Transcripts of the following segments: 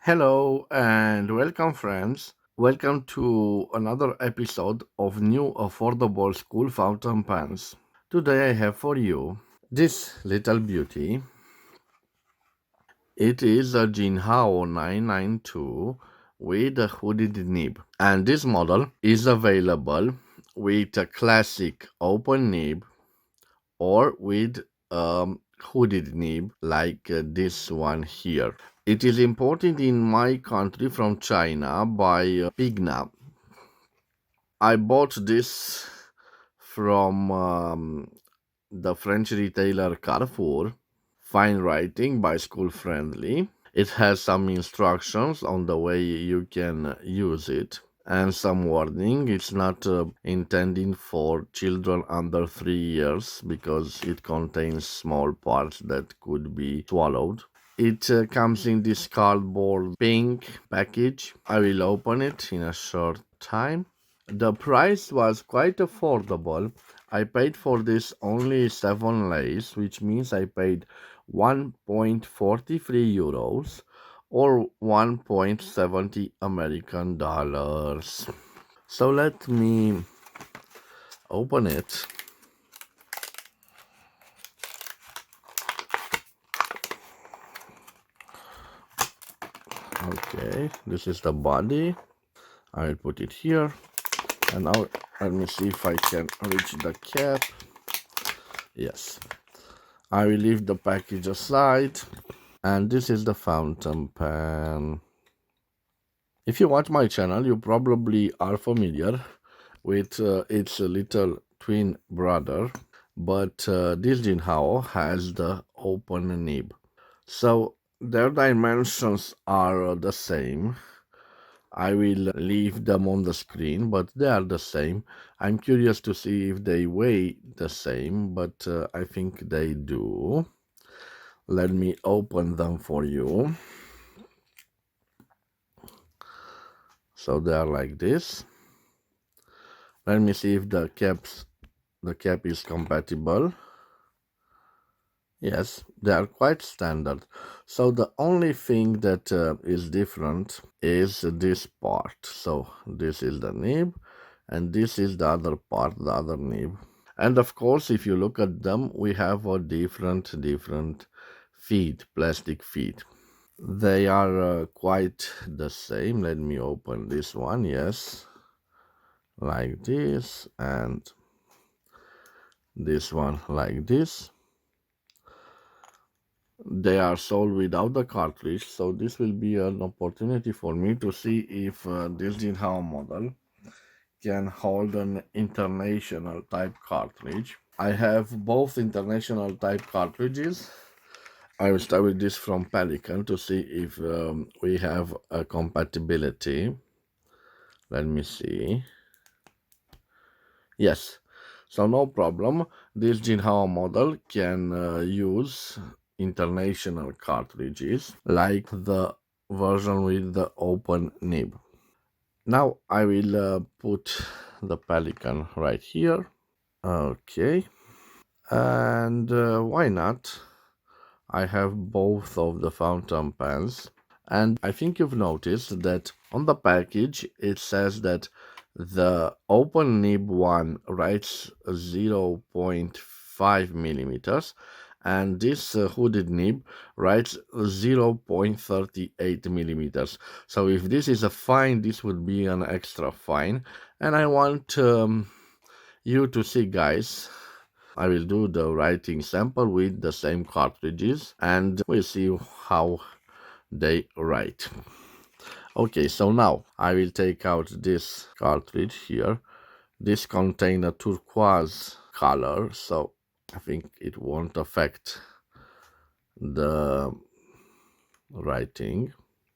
Hello and welcome, friends. Welcome to another episode of new affordable school fountain pens. Today I have for you this little beauty. It is a Jinhao 992 with a hooded nib, and this model is available with a classic open nib or with hooded nib like this one here. It is imported in my country from China by Pigna. I bought this from the French retailer Carrefour. Fine writing, bicycle friendly. It has some instructions on the way you can use it and some warning. It's not intended for children under 3 years because it contains small parts that could be swallowed. It comes in this cardboard pink package. I will open it in a short time. The price was quite affordable. I paid for this only 7 lays, which means I paid 1.43 euros or 1.70 American dollars. So let me open it. Okay, this is the body. I will put it here. And now let me see if I can reach the cap. Yes. I will leave the package aside. And this is the fountain pen. If you watch my channel, you probably are familiar with its little twin brother. But this Jinhao has the open nib. So their dimensions are the same. I will leave them on the screen, but they are the same. I'm curious to see if they weigh the same, but I think they do. Let me open them for you. So they are like this. Let me see if the cap is compatible. Yes, they are quite standard. So the only thing that is different is this part. So this is the nib and this is the other part, the other nib. And of course, if you look at them, we have a different feet, plastic feet. They are quite the same. Let me open this one. Yes, like this, and this one like this. They are sold without the cartridge, so this will be an opportunity for me to see if this Jinhao model can hold an international type cartridge. I have both international type cartridges. I will start with this from Pelican to see if we have a compatibility. Let me see. Yes, so no problem. This Jinhao model can use international cartridges like the version with the open nib. Now I will put the Pelican right here. Okay, and why not? I have both of the fountain pens, and I think you've noticed that on the package it says that the open nib one writes 0.5 millimeters and this hooded nib writes 0.38 millimeters. So if this is a fine, this would be an extra fine, and I want you to see, guys. I will do the writing sample with the same cartridges and we'll see how they write. Okay, so now I will take out this cartridge here. This contains a turquoise color, so I think it won't affect the writing.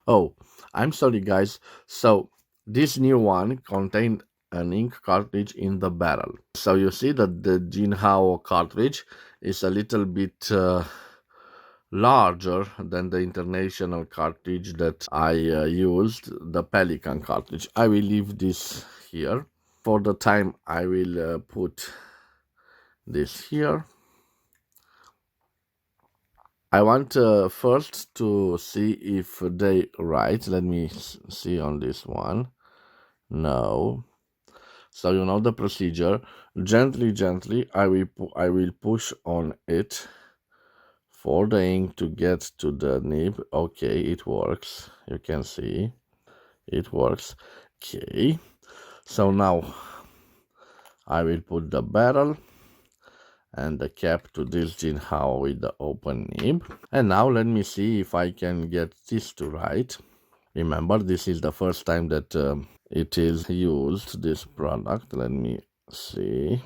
Oh, I'm sorry, guys. So this new one contained an ink cartridge in the barrel. So you see that the Jinhao cartridge is a little bit larger than the international cartridge that I used, the Pelican cartridge. I will leave this here. For the time, I will put this here. I want first to see if they write. Let me see on this one. No. So you know the procedure. Gently, gently, I will push on it for the ink to get to the nib. Okay, it works. You can see it works. Okay. So now I will put the barrel and the cap to this Jinhao with the open nib. And now let me see if I can get this to write. Remember, this is the first time that it is used, this product. Let me see.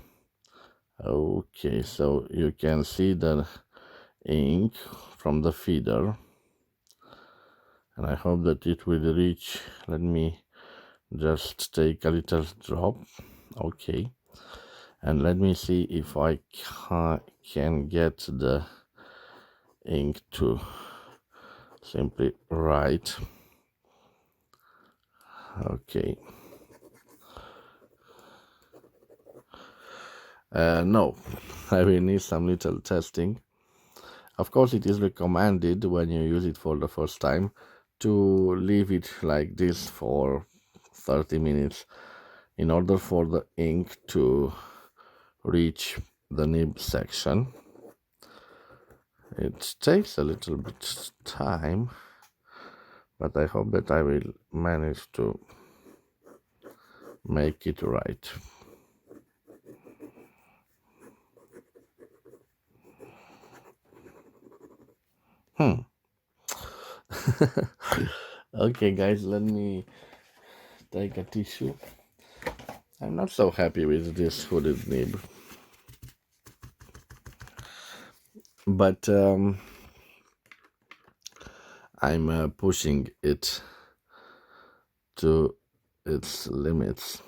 Okay, so you can see the ink from the feeder, and I hope that it will reach. Let me just take a little drop. Okay, and let me see if I can get the ink to simply write. Okay. No, I will need some little testing. Of course, it is recommended when you use it for the first time to leave it like this for 30 minutes in order for the ink to reach the nib section. It takes a little bit time, but I hope that I will manage to make it right. Okay, guys, let me take a tissue. I'm not so happy with this hooded nib, but I'm pushing it to its limits.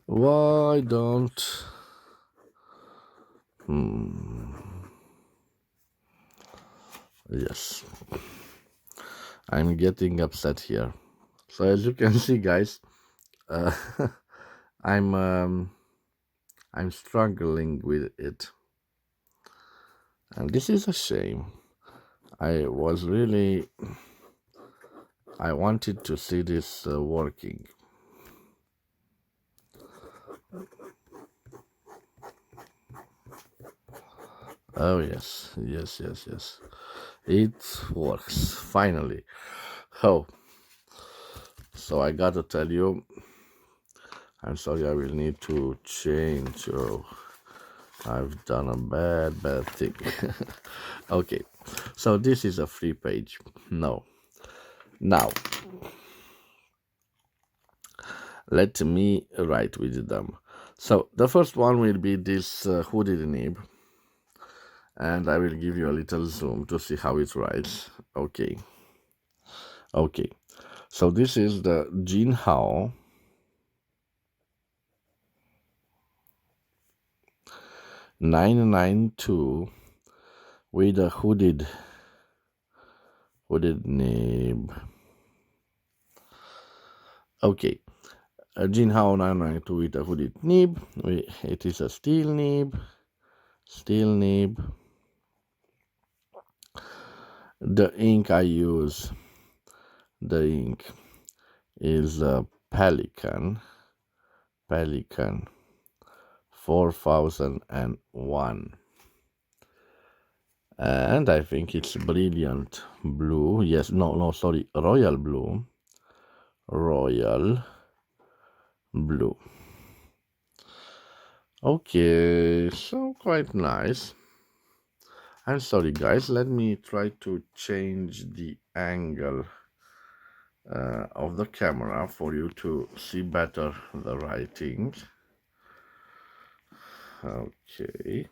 Why don't... Yes, I'm getting upset here. So as you can see, guys, uh, I'm um, I'm struggling with it, and this is a shame. I was really... I wanted to see this working. Oh yes, yes, yes, yes. It works finally. Oh, so I gotta tell you, I'm sorry, I will need to change. Oh, I've done a bad thing. Okay, so this is a free page. No. Now, let me write with them. So the first one will be this hooded nib, and I will give you a little zoom to see how it writes. Okay. Okay. So this is the Jinhao 992 with a hooded nib. Okay, a Jinhao 992 with a hooded nib. It is a steel nib. The ink I use, the ink is a Pelican 4001. And I think it's brilliant blue. Yes, no, sorry, royal blue. Okay, so quite nice. I'm sorry, guys. Let me try to change the angle of the camera for you to see better the writing. Okay.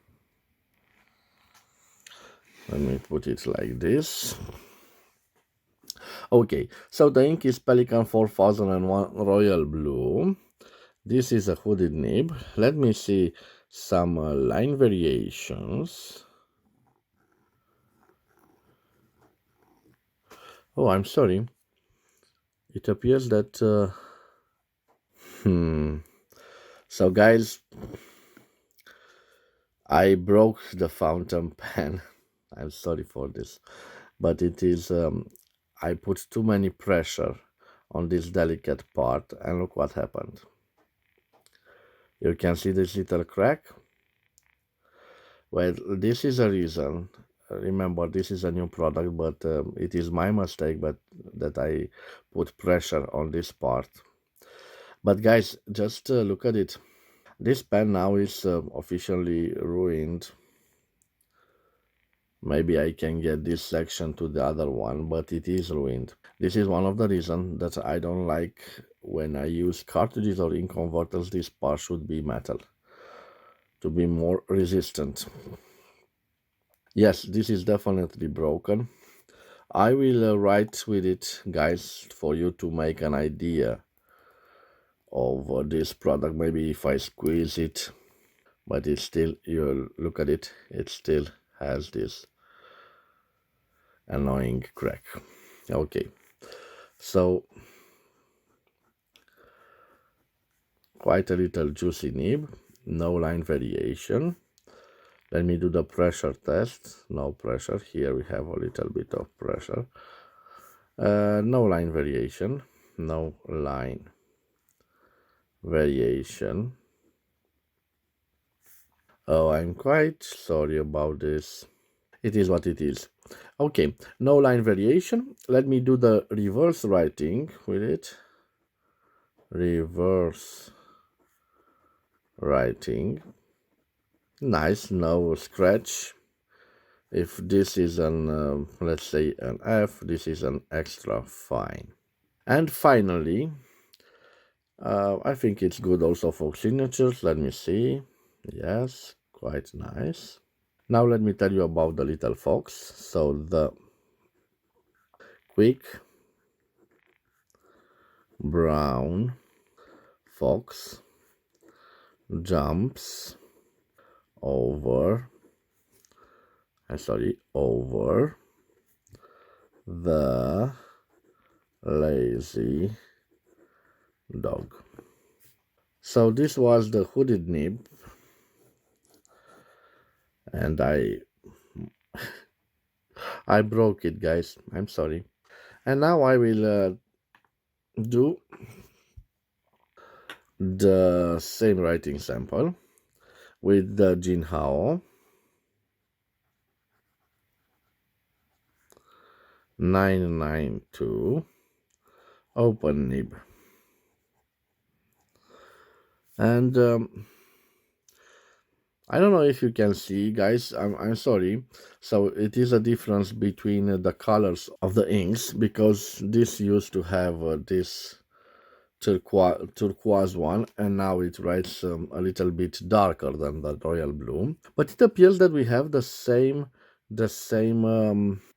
Let me put it like this. Okay, so the ink is Pelican 4001 Royal Blue. This is a hooded nib. Let me see some line variations. Oh, I'm sorry. It appears that hmm. So guys, I broke the fountain pen. I'm sorry for this, but it is I put too many pressure on this delicate part, and look what happened. You can see this little crack. Well, this is a reason. Remember, this is a new product, but it is my mistake, but that I put pressure on this part. But guys, just look at it. This pen now is officially ruined. Maybe I can get this section to the other one, but it is ruined. This is one of the reasons that I don't like when I use cartridges or ink converters. This part should be metal to be more resistant. Yes, this is definitely broken. I will write with it, guys, for you to make an idea of this product. Maybe if I squeeze it, but it's still, you look at it, it still has this annoying crack. Okay, so quite a little juicy nib, no line variation. Let me do the pressure test. No pressure. Here we have a little bit of pressure. No line variation. No line variation. Oh, I'm quite sorry about this. It is what it is. Okay, no line variation. Let me do the reverse writing with it. Reverse writing. Nice, no scratch. If this is an, let's say an F, this is an extra fine. And finally, I think it's good also for signatures. Let me see. Yes, quite nice. Now let me tell you about the little fox. So the quick brown fox jumps over, over the lazy dog. So this was the hooded nib, and I broke it, guys. I'm sorry. And now I will do the same writing sample with the Jinhao 992 open nib. And I don't know if you can see, guys. I'm sorry. So it is a difference between the colors of the inks, because this used to have this turquoise one, and now it writes a little bit darker than the royal blue. But it appears that we have the same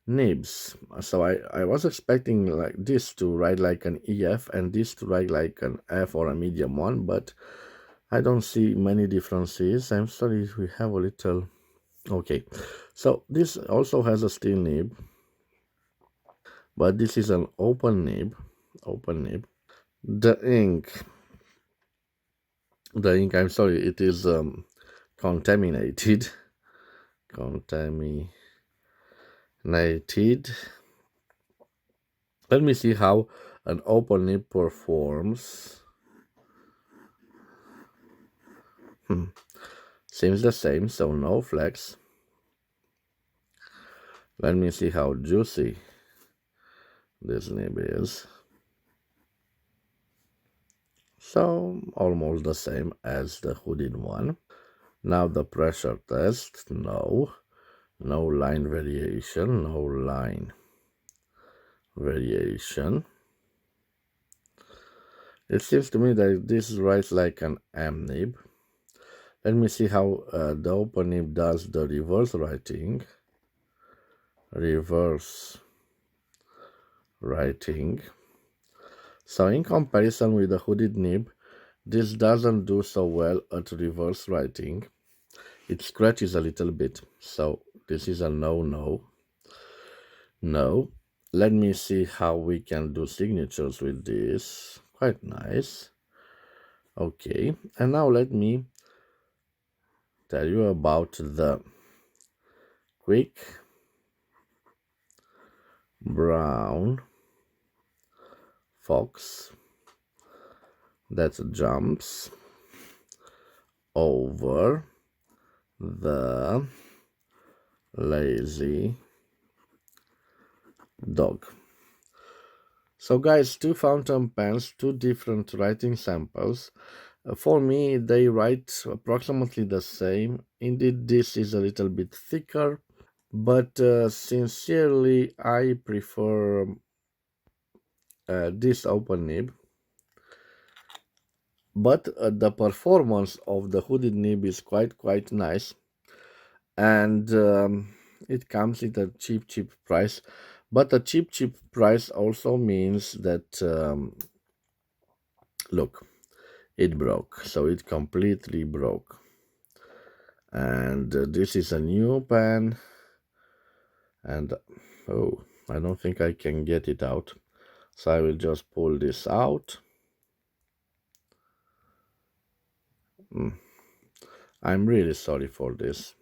nibs. So I was expecting like this to write like an EF and this to write like an F or a medium one, but I don't see many differences. I'm sorry, we have a little. Okay, so this also has a steel nib, but this is an open nib. Open nib. The ink, I'm sorry, it is contaminated. Contaminated. Let me see how an open nib performs. Seems the same, so no flex. Let me see how juicy this nib is. So almost the same as the hooded one. Now the pressure test. No line variation. No line variation. It seems to me that this writes like an M nib. Let me see how the open nib does the reverse writing. Reverse writing. So in comparison with the hooded nib, this doesn't do so well at reverse writing. It scratches a little bit, so this is a no. Let me see how we can do signatures with this. Quite nice. Okay, and now let me tell you about the quick brown fox that jumps over the lazy dog. So, guys, two fountain pens, two different writing samples. For me, they write approximately the same. Indeed, this is a little bit thicker, but sincerely, I prefer this open nib. But the performance of the hooded nib is quite nice, and it comes at a cheap price. But a cheap price also means that look, it broke, so it completely broke. And this is a new pen, and oh, I don't think I can get it out, so I will just pull this out. Mm, I'm really sorry for this,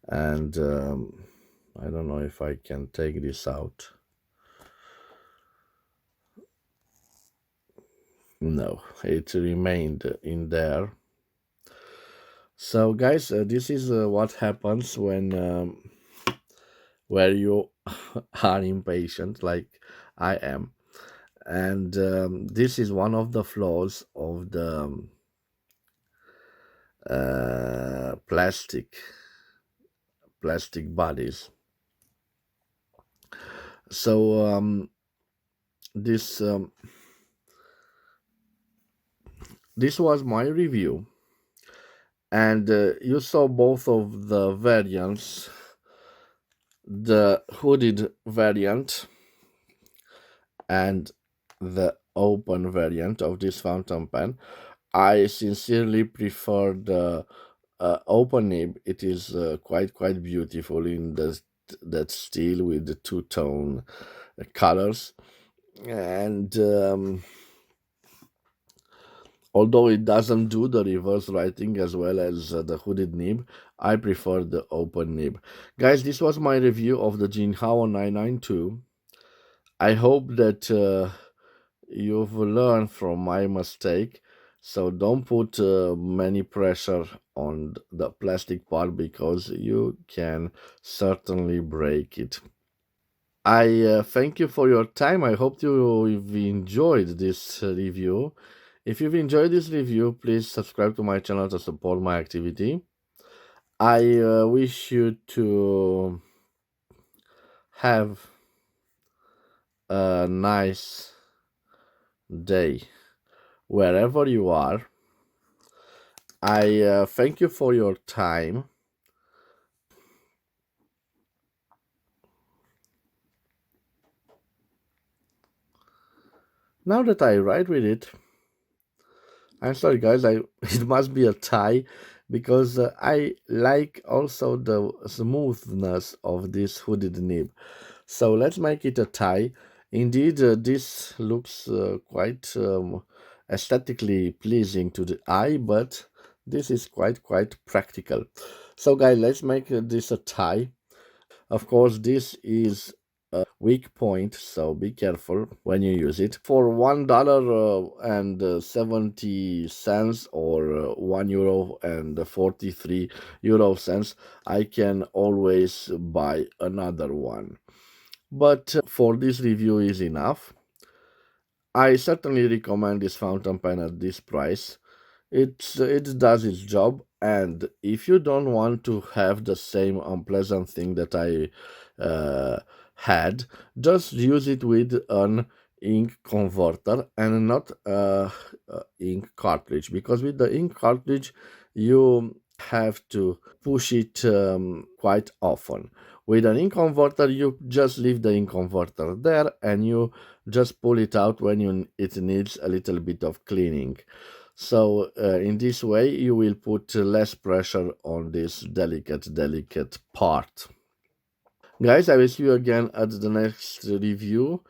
and I don't know if I can take this out. No, it remained in there. So, guys, this is what happens when where you are impatient, like I am, and this is one of the flaws of the plastic bodies. So this this was my review, and you saw both of the variants, the hooded variant and the open variant of this fountain pen. I sincerely prefer the open nib. It is quite beautiful in that steel with the two-tone colors, and although it doesn't do the reverse writing as well as the hooded nib, I prefer the open nib. Guys, this was my review of the Jinhao 992. I hope that you've learned from my mistake, so don't put many pressure on the plastic part because you can certainly break it. I thank you for your time. I hope you've enjoyed this review. If you've enjoyed this review, please subscribe to my channel to support my activity. I wish you to have a nice day wherever you are. I thank you for your time. Now that I write with it, I'm sorry, guys. It must be a tie because I like also the smoothness of this hooded nib. So let's make it a tie. Indeed, this looks quite aesthetically pleasing to the eye, but this is quite practical. So, guys, let's make this a tie. Of course, this is weak point, so be careful when you use it. For $1 and 70 cents or €1 and 43 cents, I can always buy another one. But for this review is enough. I certainly recommend this fountain pen at this price. It does its job, and if you don't want to have the same unpleasant thing that I had, just use it with an ink converter and not ink cartridge, because with the ink cartridge you have to push it quite often. With an ink converter, you just leave the ink converter there and you just pull it out when it needs a little bit of cleaning. So in this way, you will put less pressure on this delicate part. Guys, I will see you again at the next review.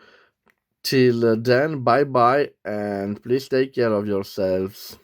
Till then, bye bye, and please take care of yourselves.